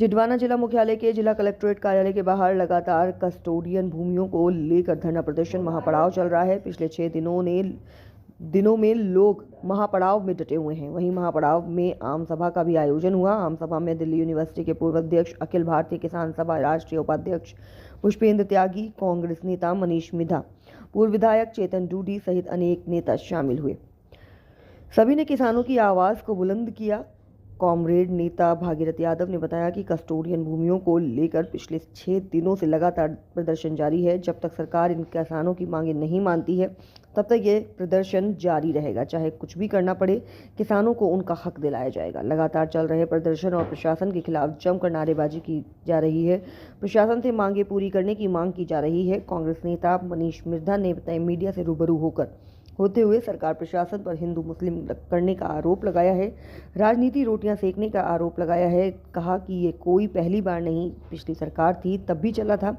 जिडवाना जिला मुख्यालय के जिला कलेक्ट्रेट कार्यालय के बाहर लगातार कस्टोडियन भूमियों को लेकर धरना प्रदर्शन महापड़ाव चल रहा है। पिछले 6 दिनों में लोग महापड़ाव में डटे हुए हैं। वहीं महापड़ाव में आम सभा का भी आयोजन हुआ। आम सभा में दिल्ली यूनिवर्सिटी के पूर्व अध्यक्ष, अखिल भारतीय किसान सभा राष्ट्रीय उपाध्यक्ष पुष्पेंद्र त्यागी, कांग्रेस नेता मनीष मिधा, पूर्व विधायक चेतन डूडी सहित अनेक नेता शामिल हुए। सभी ने किसानों की आवाज को बुलंद किया। कॉमरेड नेता भागीरथ यादव ने बताया कि कस्टोडियन भूमियों को लेकर पिछले 6 दिनों से लगातार प्रदर्शन जारी है। जब तक सरकार इन किसानों की मांगें नहीं मानती है, तब तक ये प्रदर्शन जारी रहेगा। चाहे कुछ भी करना पड़े, किसानों को उनका हक दिलाया जाएगा। लगातार चल रहे प्रदर्शन और प्रशासन के खिलाफ जमकर नारेबाजी की जा रही है। प्रशासन से मांगें पूरी करने की मांग की जा रही है। कांग्रेस नेता मनीष मिधा ने मीडिया से रूबरू होते हुए सरकार प्रशासन पर हिंदू मुस्लिम करने का आरोप लगाया है, राजनीति रोटियां सेकने का आरोप लगाया है। कहा कि ये कोई पहली बार नहीं, पिछली सरकार थी तब भी चला था।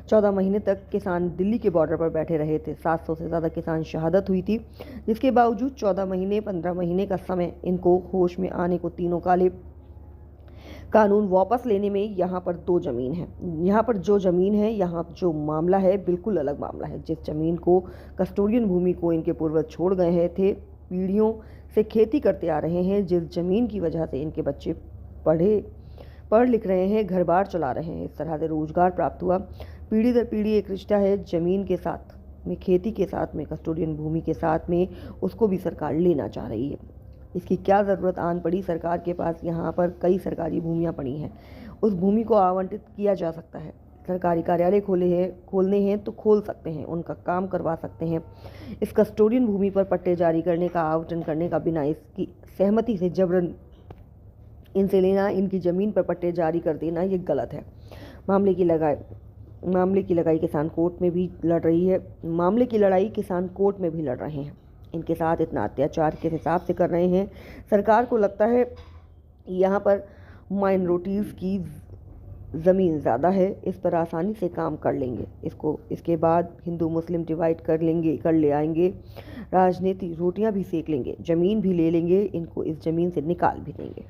14 महीने तक किसान दिल्ली के बॉर्डर पर बैठे रहे थे। 700 से ज़्यादा किसान शहादत हुई थी, जिसके बावजूद 14 महीने 15 महीने का समय इनको होश में आने को तीनों काले कानून वापस लेने में यहाँ पर 2 जमीन है। यहाँ पर जो जमीन है, यहाँ जो मामला है, बिल्कुल अलग मामला है। जिस जमीन को कस्टोडियन भूमि को इनके पूर्वज छोड़ गए थे, पीढ़ियों से खेती करते आ रहे हैं, जिस जमीन की वजह से इनके बच्चे पढ़ लिख रहे हैं, घर बार चला रहे हैं, इस तरह से रोजगार प्राप्त हुआ। पीढ़ी दर पीढ़ी एक रिश्ता है जमीन के साथ में, खेती के साथ में, कस्टोडियन भूमि के साथ में, उसको भी सरकार लेना चाह रही है। इसकी क्या ज़रूरत आन पड़ी? सरकार के पास यहाँ पर कई सरकारी भूमियाँ पड़ी हैं, उस भूमि को आवंटित किया जा सकता है। सरकारी कार्यालय खोलने हैं तो खोल सकते हैं, उनका काम करवा सकते हैं। इस कस्टोडियन भूमि पर पट्टे जारी करने का, आवंटन करने का बिना इसकी सहमति से जबरन इनसे लेना, इनकी ज़मीन पर पट्टे जारी कर देना, ये गलत है। मामले की लड़ाई किसान कोर्ट में भी लड़ रही है। मामले की लड़ाई किसान कोर्ट में भी लड़ रहे हैं। इनके साथ इतना अत्याचार किस हिसाब से कर रहे हैं? सरकार को लगता है यहाँ पर माइनॉरिटीज़ की ज़मीन ज़्यादा है, इस पर आसानी से काम कर लेंगे। इसके बाद हिंदू मुस्लिम डिवाइड कर ले आएंगे, राजनीति रोटियां भी सेक लेंगे, ज़मीन भी ले लेंगे, इनको इस ज़मीन से निकाल भी देंगे।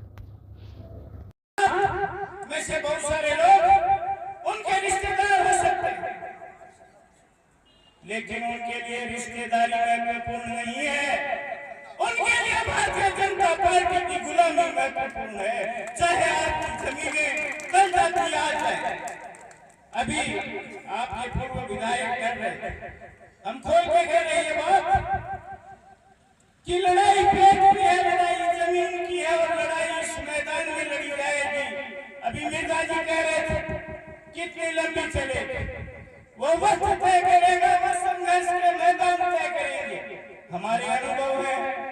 वैसे बहुत सारे लोग उनके रिश्तेदार हो सकते हैं, लेकिन उनके लिए रिश्तेदारी महत्वपूर्ण नहीं है। उनके लिए भारतीय जनता पार्टी की गुलामी महत्वपूर्ण है। चाहे आपकी जमीनें कल जाती आ जाए। अभी आप ये पूर्व विधायक कर रहे हैं, हम खोल के कह रहे हैं बात कि लड़ाई पेट की है, लड़ाई जमीन की है और लड़ाई इस मैदान में लड़ी जाएगी। अभी मिर्जा जी कह रहे थे कितनी लंबी चलेगी, वो वक्त तय करेगा, वो संघर्ष के मैदान तय करेंगे। हमारे अनुभव है